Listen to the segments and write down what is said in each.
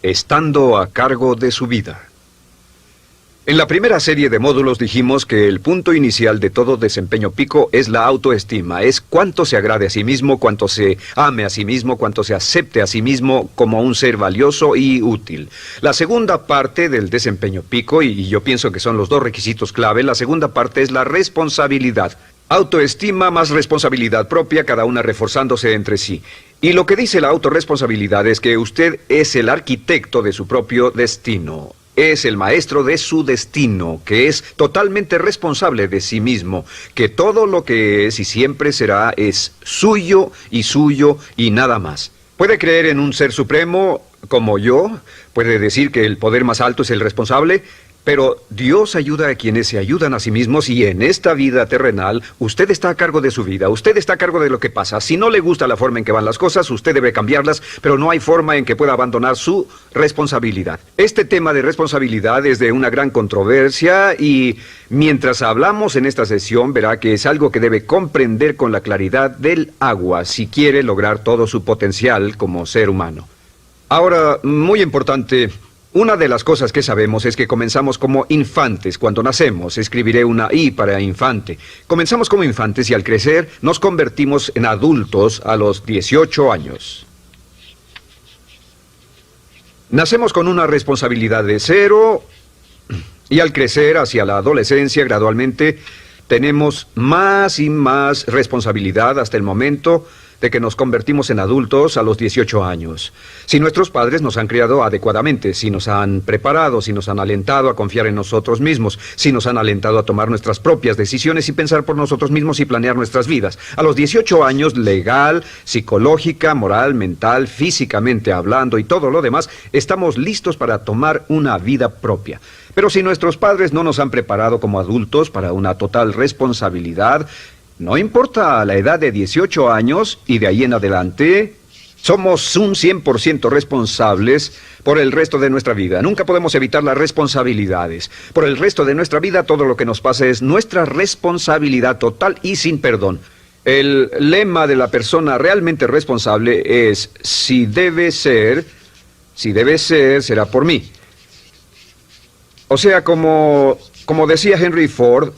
estando a cargo de su vida. En la primera serie de módulos dijimos que el punto inicial de todo desempeño pico es la autoestima, es cuánto se agrade a sí mismo, cuánto se ame a sí mismo, cuánto se acepte a sí mismo como un ser valioso y útil. La segunda parte del desempeño pico, y yo pienso que son los dos requisitos clave, la segunda parte es la responsabilidad. Autoestima más responsabilidad propia, cada una reforzándose entre sí. Y lo que dice la autorresponsabilidad es que usted es el arquitecto de su propio destino. Es el maestro de su destino, que es totalmente responsable de sí mismo, que todo lo que es y siempre será es suyo y nada más. Puede creer en un ser supremo como yo, puede decir que el poder más alto es el responsable, pero Dios ayuda a quienes se ayudan a sí mismos y en esta vida terrenal usted está a cargo de su vida, usted está a cargo de lo que pasa. Si no le gusta la forma en que van las cosas, usted debe cambiarlas, pero no hay forma en que pueda abandonar su responsabilidad. Este tema de responsabilidad es de una gran controversia y mientras hablamos en esta sesión verá que es algo que debe comprender con la claridad del agua si quiere lograr todo su potencial como ser humano. Ahora, muy importante, una de las cosas que sabemos es que comenzamos como infantes cuando nacemos. Escribiré una I para infante. Comenzamos como infantes y al crecer nos convertimos en adultos a los 18 años. Nacemos con una responsabilidad de 0 y al crecer hacia la adolescencia gradualmente tenemos más y más responsabilidad hasta el momento de que nos convertimos en adultos a los 18 años. Si nuestros padres nos han criado adecuadamente, si nos han preparado, si nos han alentado a confiar en nosotros mismos, si nos han alentado a tomar nuestras propias decisiones y pensar por nosotros mismos y planear nuestras vidas. A los 18 años, legal, psicológica, moral, mental, físicamente hablando y todo lo demás, estamos listos para tomar una vida propia. Pero si nuestros padres no nos han preparado como adultos para una total responsabilidad, no importa la edad de 18 años y de ahí en adelante, somos un 100% responsables por el resto de nuestra vida. Nunca podemos evitar las responsabilidades. Por el resto de nuestra vida, todo lo que nos pasa es nuestra responsabilidad total y sin perdón. El lema de la persona realmente responsable es, si debe ser, será por mí. O sea, como decía Henry Ford,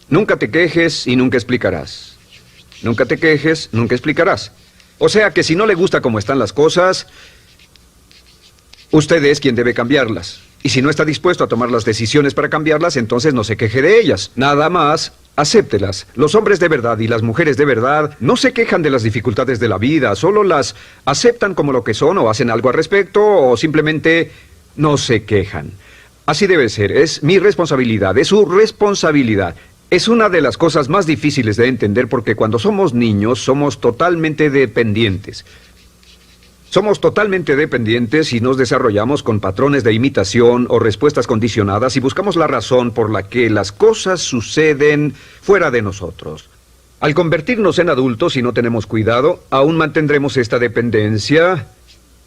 nunca te quejes y nunca explicarás. Nunca te quejes, nunca explicarás. O sea que si no le gusta cómo están las cosas, usted es quien debe cambiarlas. Y si no está dispuesto a tomar las decisiones para cambiarlas, entonces no se queje de ellas. Nada más, acéptelas. Los hombres de verdad y las mujeres de verdad no se quejan de las dificultades de la vida, solo las aceptan como lo que son o hacen algo al respecto o simplemente no se quejan. Así debe ser, es mi responsabilidad, es su responsabilidad. Es una de las cosas más difíciles de entender porque cuando somos niños somos totalmente dependientes. Somos totalmente dependientes y nos desarrollamos con patrones de imitación o respuestas condicionadas y buscamos la razón por la que las cosas suceden fuera de nosotros. Al convertirnos en adultos, si no tenemos cuidado, aún mantendremos esta dependencia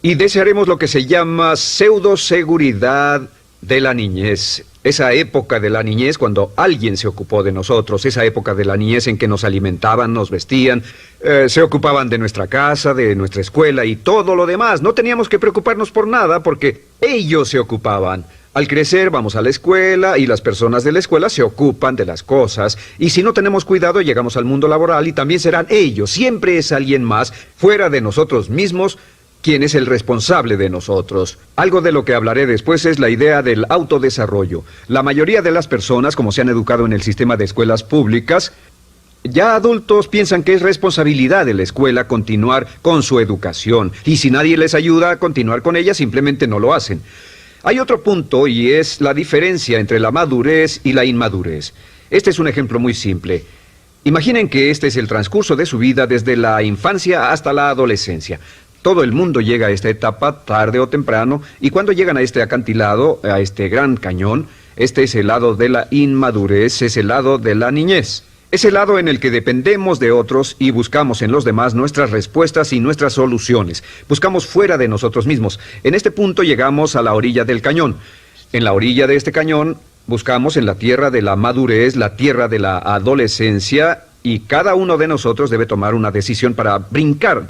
y desearemos lo que se llama pseudoseguridad de la niñez. Esa época de la niñez cuando alguien se ocupó de nosotros, esa época de la niñez en que nos alimentaban, nos vestían, se ocupaban de nuestra casa, de nuestra escuela y todo lo demás. No teníamos que preocuparnos por nada porque ellos se ocupaban. Al crecer vamos a la escuela y las personas de la escuela se ocupan de las cosas y si no tenemos cuidado llegamos al mundo laboral y también serán ellos. Siempre es alguien más fuera de nosotros mismos ¿quién es el responsable de nosotros? Algo de lo que hablaré después es la idea del autodesarrollo. La mayoría de las personas, como se han educado en el sistema de escuelas públicas, ya adultos piensan que es responsabilidad de la escuela continuar con su educación. Y si nadie les ayuda a continuar con ella, simplemente no lo hacen. Hay otro punto y es la diferencia entre la madurez y la inmadurez. Este es un ejemplo muy simple. Imaginen que este es el transcurso de su vida desde la infancia hasta la adolescencia. Todo el mundo llega a esta etapa tarde o temprano, y cuando llegan a este acantilado, a este gran cañón, este es el lado de la inmadurez, es el lado de la niñez. Es el lado en el que dependemos de otros y buscamos en los demás nuestras respuestas y nuestras soluciones. Buscamos fuera de nosotros mismos. En este punto llegamos a la orilla del cañón. En la orilla de este cañón buscamos en la tierra de la madurez, la tierra de la adolescencia, y cada uno de nosotros debe tomar una decisión para brincar,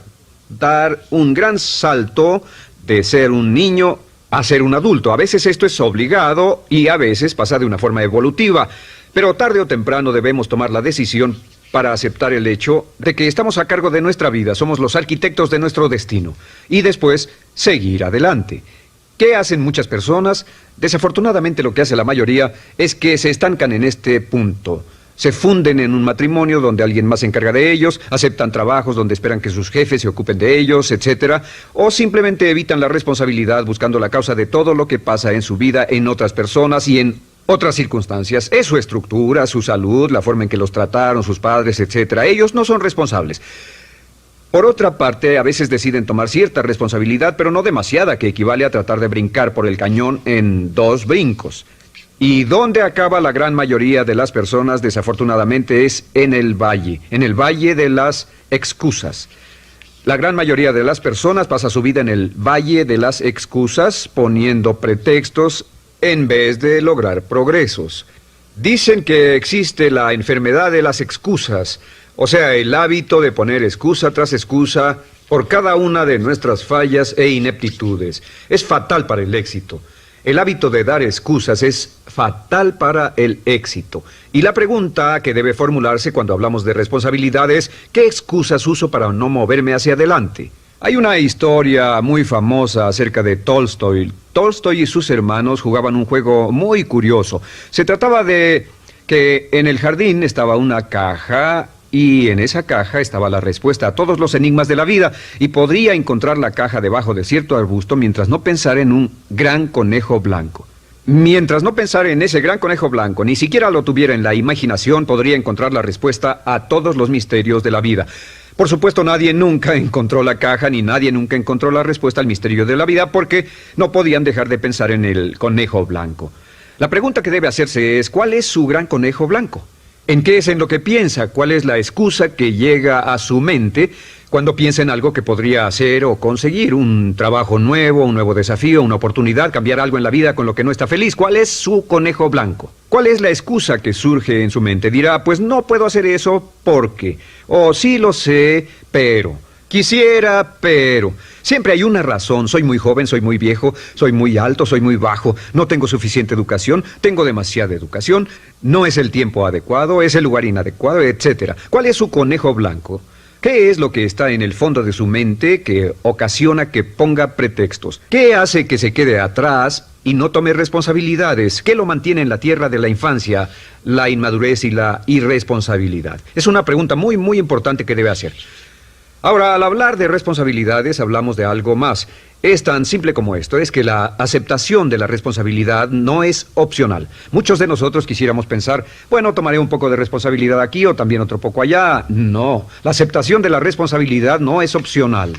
dar un gran salto de ser un niño a ser un adulto. A veces esto es obligado y a veces pasa de una forma evolutiva, pero tarde o temprano debemos tomar la decisión para aceptar el hecho de que estamos a cargo de nuestra vida, somos los arquitectos de nuestro destino, y después seguir adelante. ¿Qué hacen muchas personas? Desafortunadamente lo que hace la mayoría es que se estancan en este punto. Se funden en un matrimonio donde alguien más se encarga de ellos, aceptan trabajos donde esperan que sus jefes se ocupen de ellos, etcétera, o simplemente evitan la responsabilidad buscando la causa de todo lo que pasa en su vida en otras personas y en otras circunstancias. Es su estructura, su salud, la forma en que los trataron sus padres, etcétera. Ellos no son responsables. Por otra parte, a veces deciden tomar cierta responsabilidad, pero no demasiada, que equivale a tratar de brincar por el cañón en 2 brincos. ¿Y dónde acaba la gran mayoría de las personas? Desafortunadamente es en el valle de las excusas. La gran mayoría de las personas pasa su vida en el valle de las excusas, poniendo pretextos en vez de lograr progresos. Dicen que existe la enfermedad de las excusas, o sea, el hábito de poner excusa tras excusa por cada una de nuestras fallas e ineptitudes. Es fatal para el éxito. El hábito de dar excusas es fatal para el éxito. Y la pregunta que debe formularse cuando hablamos de responsabilidad es, ¿qué excusas uso para no moverme hacia adelante? Hay una historia muy famosa acerca de Tolstoy. Tolstoy y sus hermanos jugaban un juego muy curioso. Se trataba de que en el jardín estaba una caja y en esa caja estaba la respuesta a todos los enigmas de la vida, y podría encontrar la caja debajo de cierto arbusto mientras no pensara en un gran conejo blanco. Mientras no pensara en ese gran conejo blanco, ni siquiera lo tuviera en la imaginación, podría encontrar la respuesta a todos los misterios de la vida. Por supuesto, nadie nunca encontró la caja, ni nadie nunca encontró la respuesta al misterio de la vida, porque no podían dejar de pensar en el conejo blanco. La pregunta que debe hacerse es, ¿cuál es su gran conejo blanco? ¿En qué es en lo que piensa? ¿Cuál es la excusa que llega a su mente cuando piensa en algo que podría hacer o conseguir? Un trabajo nuevo, un nuevo desafío, una oportunidad, cambiar algo en la vida con lo que no está feliz. ¿Cuál es su conejo blanco? ¿Cuál es la excusa que surge en su mente? Dirá, pues no puedo hacer eso porque, o sí lo sé, pero, quisiera, pero. Siempre hay una razón. Soy muy joven, soy muy viejo, soy muy alto, soy muy bajo, no tengo suficiente educación, tengo demasiada educación, no es el tiempo adecuado, es el lugar inadecuado, etcétera. ¿Cuál es su conejo blanco? ¿Qué es lo que está en el fondo de su mente que ocasiona que ponga pretextos? ¿Qué hace que se quede atrás y no tome responsabilidades? ¿Qué lo mantiene en la tierra de la infancia, la inmadurez y la irresponsabilidad? Es una pregunta muy, muy importante que debe hacer. Ahora, al hablar de responsabilidades, hablamos de algo más. Es tan simple como esto, es que la aceptación de la responsabilidad no es opcional. Muchos de nosotros quisiéramos pensar, bueno, tomaré un poco de responsabilidad aquí o también otro poco allá. No, la aceptación de la responsabilidad no es opcional.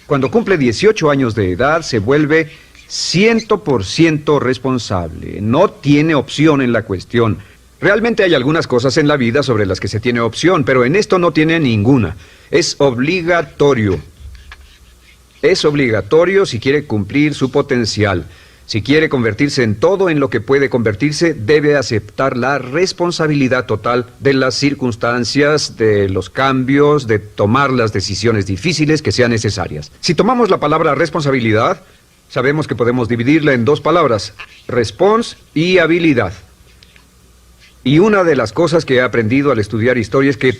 Cuando cumple 18 años de edad, se vuelve 100% responsable. No tiene opción en la cuestión. Realmente hay algunas cosas en la vida sobre las que se tiene opción, pero en esto no tiene ninguna. Es obligatorio. Es obligatorio si quiere cumplir su potencial. Si quiere convertirse en todo en lo que puede convertirse, debe aceptar la responsabilidad total de las circunstancias, de los cambios, de tomar las decisiones difíciles que sean necesarias. Si tomamos la palabra responsabilidad, sabemos que podemos dividirla en 2 palabras, respons y habilidad. Y una de las cosas que he aprendido al estudiar historia es que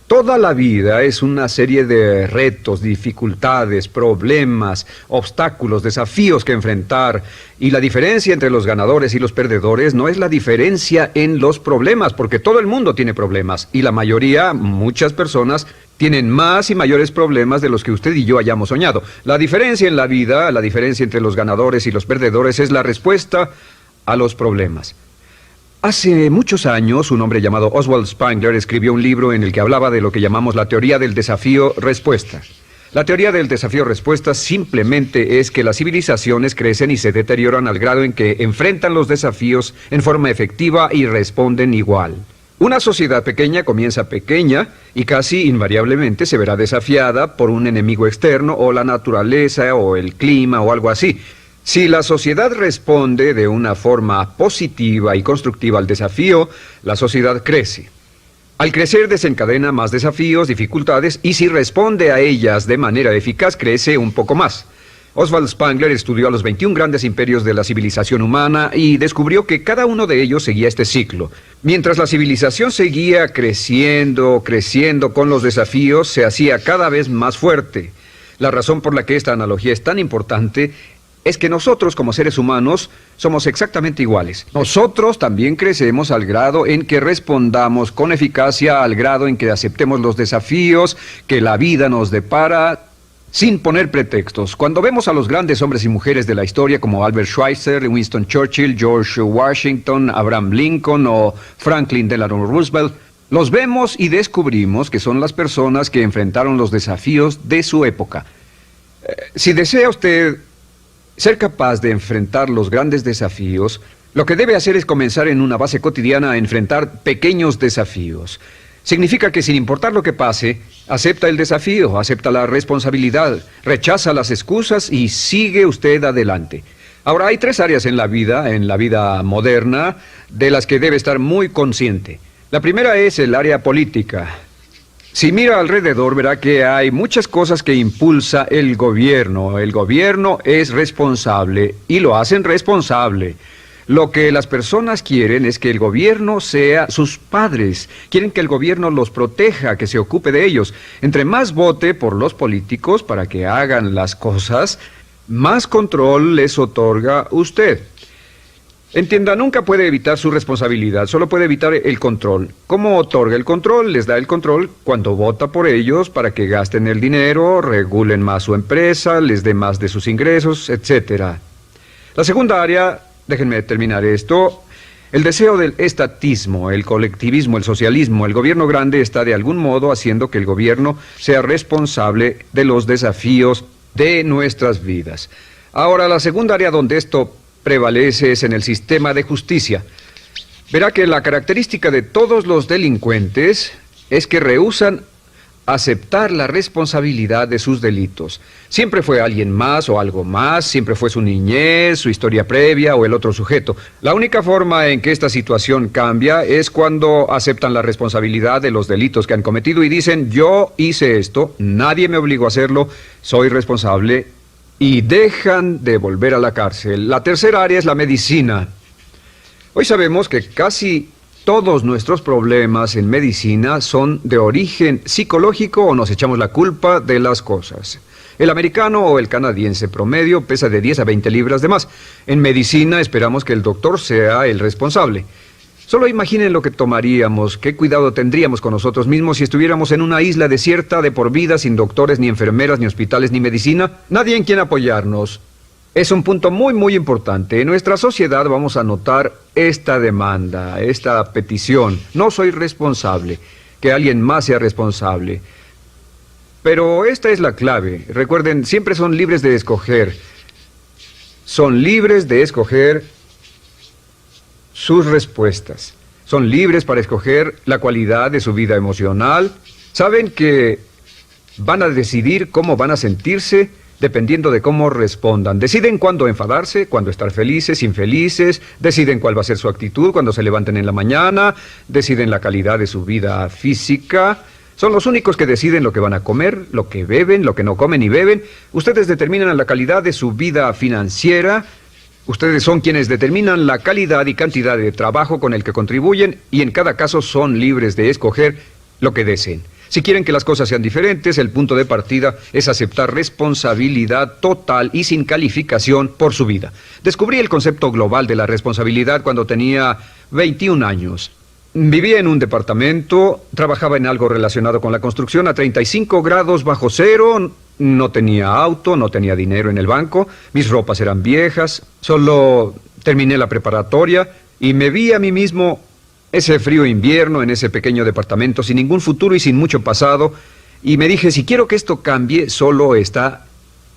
toda la vida es una serie de retos, dificultades, problemas, obstáculos, desafíos que enfrentar. Y la diferencia entre los ganadores y los perdedores no es la diferencia en los problemas, porque todo el mundo tiene problemas. Y la mayoría, muchas personas, tienen más y mayores problemas de los que usted y yo hayamos soñado. La diferencia en la vida, la diferencia entre los ganadores y los perdedores es la respuesta a los problemas. Hace muchos años, un hombre llamado Oswald Spengler escribió un libro en el que hablaba de lo que llamamos la teoría del desafío-respuesta. La teoría del desafío-respuesta simplemente es que las civilizaciones crecen y se deterioran al grado en que enfrentan los desafíos en forma efectiva y responden igual. Una sociedad pequeña comienza pequeña y casi invariablemente se verá desafiada por un enemigo externo o la naturaleza o el clima o algo así. Si la sociedad responde de una forma positiva y constructiva al desafío, la sociedad crece. Al crecer desencadena más desafíos, dificultades, y si responde a ellas de manera eficaz, crece un poco más. Oswald Spengler estudió a los 21 grandes imperios de la civilización humana y descubrió que cada uno de ellos seguía este ciclo. Mientras la civilización seguía creciendo con los desafíos, se hacía cada vez más fuerte. La razón por la que esta analogía es tan importante es que nosotros, como seres humanos, somos exactamente iguales. Nosotros también crecemos al grado en que respondamos con eficacia, al grado en que aceptemos los desafíos que la vida nos depara, sin poner pretextos. Cuando vemos a los grandes hombres y mujeres de la historia como Albert Schweitzer, Winston Churchill, George Washington, Abraham Lincoln o Franklin Delano Roosevelt, los vemos y descubrimos que son las personas que enfrentaron los desafíos de su época. Si desea usted ser capaz de enfrentar los grandes desafíos, lo que debe hacer es comenzar en una base cotidiana a enfrentar pequeños desafíos. Significa que sin importar lo que pase, acepta el desafío, acepta la responsabilidad, rechaza las excusas y sigue usted adelante. Ahora, hay 3 áreas en la vida moderna, de las que debe estar muy consciente. La primera es el área política. Si mira alrededor, verá que hay muchas cosas que impulsa el gobierno. El gobierno es responsable y lo hacen responsable. Lo que las personas quieren es que el gobierno sea sus padres. Quieren que el gobierno los proteja, que se ocupe de ellos. Entre más vote por los políticos para que hagan las cosas, más control les otorga usted. Entienda, nunca puede evitar su responsabilidad, solo puede evitar el control. ¿Cómo otorga el control? Les da el control cuando vota por ellos para que gasten el dinero, regulen más su empresa, les dé más de sus ingresos, etc. La segunda área, déjenme terminar esto. El deseo del estatismo, el colectivismo, el socialismo, el gobierno grande está de algún modo haciendo que el gobierno sea responsable de los desafíos de nuestras vidas. Ahora, la segunda área donde esto prevalece es en el sistema de justicia. Verá que la característica de todos los delincuentes es que rehúsan aceptar la responsabilidad de sus delitos. Siempre fue alguien más o algo más, siempre fue su niñez, su historia previa o el otro sujeto. La única forma en que esta situación cambia es cuando aceptan la responsabilidad de los delitos que han cometido y dicen, yo hice esto, nadie me obligó a hacerlo, soy responsable, y dejan de volver a la cárcel. La tercera área es la medicina. Hoy sabemos que casi todos nuestros problemas en medicina son de origen psicológico o nos echamos la culpa de las cosas. El americano o el canadiense promedio pesa de 10 a 20 libras de más. En medicina esperamos que el doctor sea el responsable. Solo imaginen lo que tomaríamos, qué cuidado tendríamos con nosotros mismos si estuviéramos en una isla desierta de por vida sin doctores, ni enfermeras, ni hospitales, ni medicina. Nadie en quien apoyarnos. Es un punto muy importante. En nuestra sociedad vamos a notar esta demanda, esta petición. No soy responsable, que alguien más sea responsable. Pero esta es la clave. Recuerden, siempre son libres de escoger. Son libres de escoger sus respuestas. Son libres para escoger la cualidad de su vida emocional. Saben que van a decidir cómo van a sentirse dependiendo de cómo respondan. Deciden cuándo enfadarse, cuándo estar felices, infelices, deciden cuál va a ser su actitud cuando se levanten en la mañana, deciden la calidad de su vida física. Son los únicos que deciden lo que van a comer, lo que beben, lo que no comen y beben. Ustedes determinan la calidad de su vida financiera. Ustedes son quienes determinan la calidad y cantidad de trabajo con el que contribuyen y en cada caso son libres de escoger lo que deseen. Si quieren que las cosas sean diferentes, el punto de partida es aceptar responsabilidad total y sin calificación por su vida. Descubrí el concepto global de la responsabilidad cuando tenía 21 años. Vivía en un departamento, trabajaba en algo relacionado con la construcción a 35 grados bajo cero, no tenía auto, no tenía dinero en el banco, mis ropas eran viejas, solo terminé la preparatoria y me vi a mí mismo ese frío invierno en ese pequeño departamento sin ningún futuro y sin mucho pasado y me dije, si quiero que esto cambie, solo está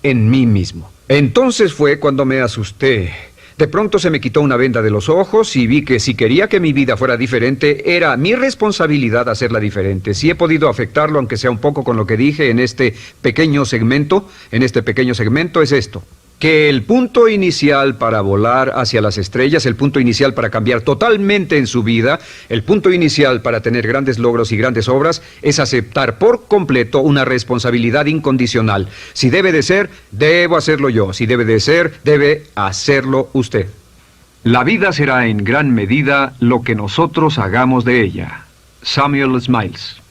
en mí mismo. Entonces fue cuando me asusté. De pronto se me quitó una venda de los ojos y vi que si quería que mi vida fuera diferente, era mi responsabilidad hacerla diferente. Si he podido afectarlo, aunque sea un poco con lo que dije en este pequeño segmento, es esto. que el punto inicial para volar hacia las estrellas, el punto inicial para cambiar totalmente en su vida, el punto inicial para tener grandes logros y grandes obras, es aceptar por completo una responsabilidad incondicional. Si debe de ser, debo hacerlo yo. Si debe de ser, debe hacerlo usted. La vida será en gran medida lo que nosotros hagamos de ella. Samuel Smiles.